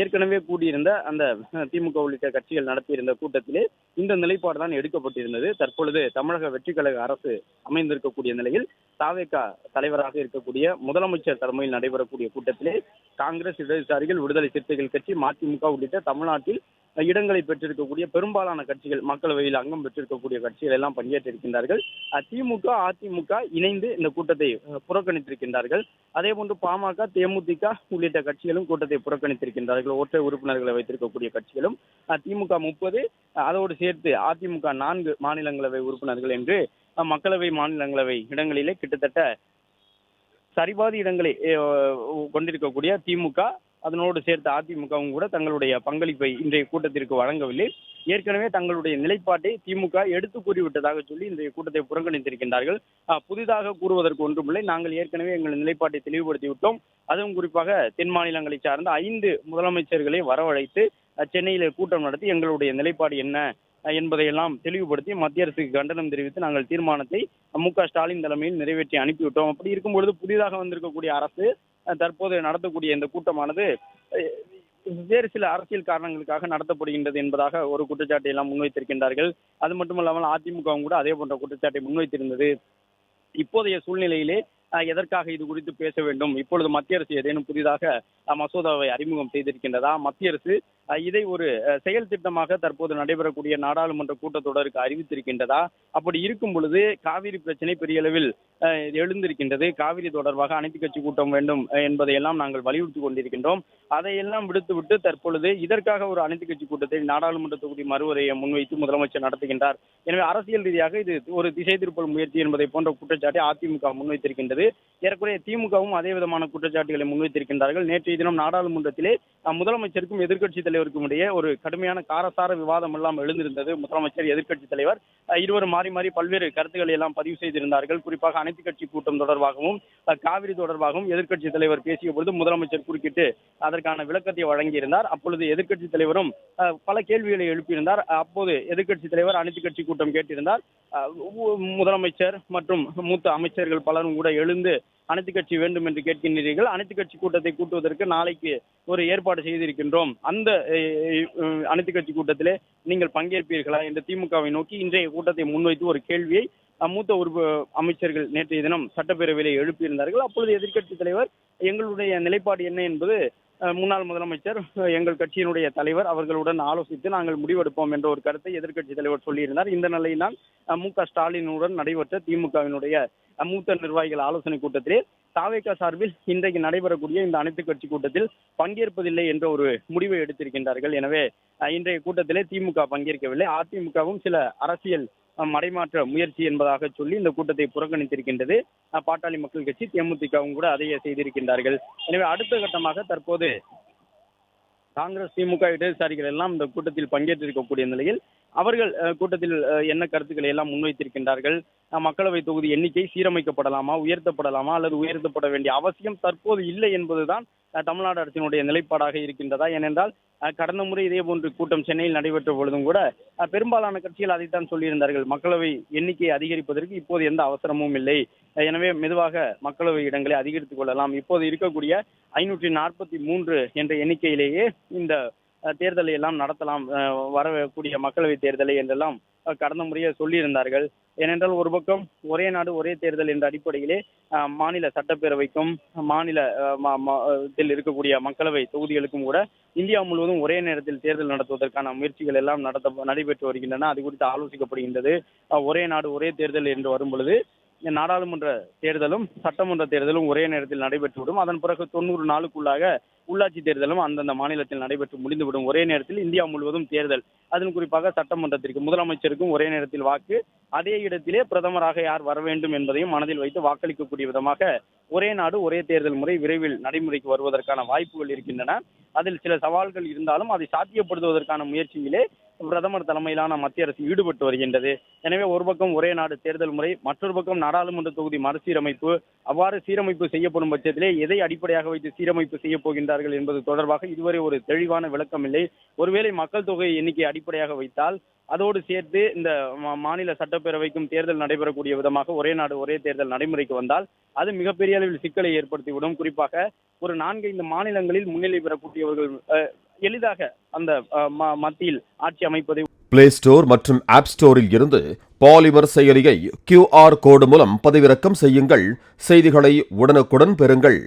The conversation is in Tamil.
ஏற்கனவே கூடியிருந்த அந்த திமுக உள்ளிட்ட கட்சிகள் நடத்தியிருந்த கூட்டத்திலே இந்த நிலைப்பாடு தான் எடுக்கப்பட்டிருந்தது. தற்பொழுது தமிழக வெற்றிக் கழக அரசு அமைந்திருக்கக்கூடிய நிலையில் தாவேகா தலைவராக இருக்கக்கூடிய முதலமைச்சர் தலைமையில் நடைபெறக்கூடிய கூட்டத்திலே காங்கிரஸ், இடதுசாரிகள், விடுதலை சிறுத்தைகள் கட்சி, மதிமுக உள்ளிட்ட தமிழ்நாட்டில் இடங்களை பெற்றிருக்கக்கூடிய பெரும்பாலான கட்சிகள், மக்களவையில் அங்கம் பெற்றிருக்கக்கூடிய கட்சிகள் எல்லாம் பங்கேற்றிருக்கின்றார்கள். திமுக, அதிமுக இணைந்து இந்த கூட்டத்தை புறக்கணித்திருக்கின்றார்கள். அதே போன்று பாமக, தேமுதிக உள்ளிட்ட கட்சிகளும் கூட்டத்தை புறக்கணித்திருக்கின்றார்கள். ஒற்றை உறுப்பினர்களை வைத்திருக்கக்கூடிய கட்சிகளும் திமுக 30, அதோடு சேர்த்து அதிமுக 4 மாநிலங்களவை உறுப்பினர்கள் என்று மக்களவை, மாநிலங்களவை இடங்களிலே கிட்டத்தட்ட சரிபாதி இடங்களை கொண்டிருக்கக்கூடிய திமுக, அதனோடு சேர்த்து அதிமுகவும் கூட தங்களுடைய பங்களிப்பை இன்றைய கூட்டத்திற்கு வழங்கவில்லை. ஏற்கனவே தங்களுடைய நிலைப்பாட்டை திமுக எடுத்து கூறிவிட்டதாக சொல்லி இன்றைய கூட்டத்தை புறக்கணித்திருக்கின்றார்கள். புதிதாக கூறுவதற்கு ஒன்றுமில்லை, நாங்கள் ஏற்கனவே எங்கள் நிலைப்பாட்டை தெளிவுபடுத்தி விட்டோம். அதுவும் குறிப்பாக தென் மாநிலங்களை சார்ந்த 5 முதலமைச்சர்களை வரவழைத்து சென்னையில் கூட்டம் நடத்தி எங்களுடைய நிலைப்பாடு என்ன என்பதையெல்லாம் தெளிவுபடுத்தி மத்திய அரசுக்கு கண்டனம் தெரிவித்து நாங்கள் தீர்மானத்தை மு.க.ஸ்டாலின் தலைமையில் நிறைவேற்றி அனுப்பிவிட்டோம். அப்படி இருக்கும் பொழுது புதிதாக வந்திருக்கக்கூடிய அரசு தற்போது நடத்தக்கூடிய இந்த கூட்டமானது வேறு சில அரசியல் காரணங்களுக்காக நடத்தப்படுகின்றது என்பதாக ஒரு குற்றச்சாட்டை எல்லாம் முன்வைத்திருக்கின்றார்கள். அது மட்டுமல்லாமல் அதிமுகவும் கூட அதே போன்ற குற்றச்சாட்டை முன்வைத்திருந்தது. இப்போதைய சூழ்நிலையிலே எதற்காக இது குறித்து பேச வேண்டும்? இப்பொழுது மத்திய அரசு ஏதேனும் புதிதாக மசோதாவை அறிமுகம் செய்திருக்கின்றதா? மத்திய அரசு இதை ஒரு செயல் திட்டமாக தற்போது நடைபெறக்கூடிய நாடாளுமன்ற கூட்டத்தொடருக்கு அறிவித்திருக்கின்றதா? அப்படி இருக்கும் பொழுது காவிரி பிரச்சனை பெரிய அளவில் எழுந்திருக்கின்றது. காவிரி தொடர்பாக அனைத்து கட்சி கூட்டம் வேண்டும் என்பதையெல்லாம் நாங்கள் வலியுறுத்தி கொண்டிருக்கின்றோம். அதையெல்லாம் விடுத்துவிட்டு தற்பொழுது இதற்காக ஒரு அனைத்து கட்சி கூட்டத்தை நாடாளுமன்ற தொகுதி மறுவரையை முன்வைத்து முதலமைச்சர் நடத்துகின்றார். எனவே அரசியல் ரீதியாக இது ஒரு திசை திருப்பல் முயற்சி என்பதை போன்ற குற்றச்சாட்டை அதிமுக முன்வைத்திருக்கின்றது. ஏறக்குறைய திமுகவும் அதே விதமான குற்றச்சாட்டுகளை முன்வைத்திருக்கின்றார்கள். நேற்றைய தினம் நாடாளுமன்றத்திலே முதலமைச்சருக்கும் எதிர்க்கட்சி தலைவருக்கும் இடையே ஒரு கடுமையான காரசார விவாதம் எல்லாம் எழுந்திருந்தது. முதலமைச்சர், எதிர்க்கட்சி தலைவர் இருவரும் மாறி மாறி பல்வேறு கருத்துக்களை எல்லாம் பதிவு செய்திருந்தார்கள். குறிப்பாக அனைத்து கட்சி கூட்டம் தொடர்பாகவும் காவிரி தொடர்பாகவும் எதிர்க்கட்சி தலைவர் பேசிய பொழுது முதலமைச்சர் குறுக்கிட்டு அதற்கான விளக்கத்தை வழங்கியிருந்தார். அப்பொழுது எதிர்க்கட்சி தலைவரும் பல கேள்விகளை எழுப்பியிருந்தார். அப்போது எதிர்க்கட்சி தலைவர் அனைத்து கட்சி கூட்டம் கேட்டிருந்தார். முதலமைச்சர் மற்றும் மூத்த அமைச்சர்கள் பலரும் கூட எழுந்து அனைத்து கட்சி வேண்டும் என்று கேட்கின்றீர்கள், அனைத்து கட்சி கூட்டத்தை கூட்டுவதற்கு நாளைக்கு ஒரு ஏற்பாடு செய்திருக்கின்றோம், அந்த அனைத்து கட்சி கூட்டத்திலே நீங்கள் பங்கேற்பீர்களா என்று திமுகவை நோக்கி இன்றைய கூட்டத்தை முன்வைத்து ஒரு கேள்வியை மூத்த அமைச்சர்கள் நேற்றைய தினம் சட்டப்பேரவையிலே எழுப்பியிருந்தார்கள். அப்பொழுது எதிர்க்கட்சி தலைவர் எங்களுடைய நிலைப்பாடு என்ன என்பது முன்னாள் முதலமைச்சர், எங்கள் கட்சியினுடைய தலைவர் அவர்களுடன் ஆலோசித்து நாங்கள் முடிவெடுப்போம் என்ற ஒரு கருத்தை எதிர்க்கட்சி தலைவர் சொல்லியிருந்தார். இந்த நிலையில்தான் மு.க.ஸ்டாலினுடன் நடைபெற்ற திமுகவினுடைய மூத்த நிர்வாகிகள் ஆலோசனை கூட்டத்திலே தாவேகா சார்பில் இன்றைக்கு நடைபெறக்கூடிய இந்த அனைத்து கட்சி கூட்டத்தில் பங்கேற்பதில்லை என்ற ஒரு முடிவை எடுத்திருக்கின்றார்கள். எனவே இன்றைய கூட்டத்திலே திமுக பங்கேற்கவில்லை. அதிமுகவும் சில அரசியல் மடைமாற்ற முயற்சி என்பதாக சொல்லி இந்த கூட்டத்தை புறக்கணித்திருக்கின்றது. பாட்டாளி மக்கள் கட்சி, தேமுதிகவும் கூட அதையே செய்திருக்கின்றார்கள். எனவே அடுத்த கட்டமாக தற்போது காங்கிரஸ், திமுக, இடதுசாரிகள் எல்லாம் இந்த கூட்டத்தில் பங்கேற்றிருக்கக்கூடிய நிலையில் அவர்கள் கூட்டத்தில் என்ன கருத்துக்களை எல்லாம் முன்வைத்திருக்கின்றார்கள்? மக்களவை தொகுதி எண்ணிக்கை சீரமைக்கப்படலாமா, உயர்த்தப்படலாமா, அல்லது உயர்த்தப்பட வேண்டிய அவசியம் தற்போது இல்லை என்பதுதான் தமிழ்நாடு அரசினுடைய நிலைப்பாடாக இருக்கின்றதா? ஏனென்றால் கடந்த முறை இதே போன்று கூட்டம் சென்னையில் நடைபெற்ற பொழுதும் கூட பெரும்பாலான கட்சிகள் அதைத்தான் சொல்லியிருந்தார்கள். மக்களவை எண்ணிக்கையை அதிகரிப்பதற்கு இப்போது எந்த அவசரமும் இல்லை, எனவே மெதுவாக மக்களவை இடங்களை அதிகரித்துக் கொள்ளலாம். இப்போது இருக்கக்கூடிய 543 என்ற எண்ணிக்கையிலேயே இந்த தேர்தலை எல்லாம் நடத்தலாம், வரக்கூடிய மக்களவை தேர்தலை என்றெல்லாம் கடந்த முறையை சொல்லியிருந்தார்கள். ஏனென்றால் ஒரு பக்கம் ஒரே நாடு ஒரே தேர்தல் என்ற அடிப்படையிலே மாநில சட்டப்பேரவைக்கும் மாநில இருக்கக்கூடிய மக்களவை தொகுதிகளுக்கும் கூட இந்தியா முழுவதும் ஒரே நேரத்தில் தேர்தல் நடத்துவதற்கான முயற்சிகள் எல்லாம் நடைபெற்று வருகின்றன. அது குறித்து ஆலோசிக்கப்படுகின்றது. ஒரே நாடு ஒரே தேர்தல் என்று வரும் பொழுது நாடாளுமன்ற தேர்தலும் சட்டமன்ற தேர்தலும் ஒரே நேரத்தில் நடைபெற்றுவிடும். அதன் பிறகு 90 நாளுக்குள்ளாக உள்ளாட்சி தேர்தலும் அந்தந்த மாநிலத்தில் நடைபெற்று முடிந்துவிடும். ஒரே நேரத்தில் இந்தியா முழுவதும் தேர்தல். அதன் குறிப்பாக சட்டமன்றத்திற்கு முதலமைச்சருக்கும் ஒரே நேரத்தில் வாக்கு, அதே இடத்திலே பிரதமராக யார் வர வேண்டும் என்பதையும் மனதில் வைத்து வாக்களிக்கக்கூடிய விதமாக ஒரே நாடு ஒரே தேர்தல் முறை விரைவில் நடைமுறைக்கு வருவதற்கான வாய்ப்புகள் இருக்கின்றன. அதில் சில சவால்கள் இருந்தாலும் அதை சாத்தியப்படுத்துவதற்கான முயற்சியிலே பிரதமர் தலைமையிலான மத்திய அரசு ஈடுபட்டு வருகின்றது. எனவே ஒரு பக்கம் ஒரே நாடு தேர்தல் முறை, மற்றொரு பக்கம் நாடாளுமன்ற தொகுதி மறுசீரமைப்பு. அவ்வாறு சீரமைப்பு செய்யப்படும் பட்சத்திலே எதை அடிப்படையாக வைத்து சீரமைப்பு செய்ய போகின்றார்கள் என்பது தொடர்பாக இதுவரை ஒரு தெளிவான விளக்கம் இல்லை. ஒருவேளை மக்கள் தொகை எண்ணிக்கை அடிப்படையாக வைத்தால் அதோடு சேர்த்து இந்த மாநில சட்டப்பேரவைக்கும் தேர்தல் நடைபெறக்கூடிய விதமாக ஒரே நாடு ஒரே தேர்தல் நடைமுறைக்கு வந்தால் அது மிகப்பெரிய அளவில் சிக்கலை ஏற்படுத்திவிடும். குறிப்பாக ஒரு 4-5 மாநிலங்களில் முன்னிலை பெறக்கூடியவர்கள் எளிதாக அந்த மத்தியில் ஆட்சி அமைப்பதை. பிளே ஸ்டோர் மற்றும் ஆப் ஸ்டோரில் இருந்து பாலிமர் செயலியை QR கோடு மூலம் பதிவிறக்கம் செய்யுங்கள். செய்திகளை உடனுக்குடன் பெறுங்கள்.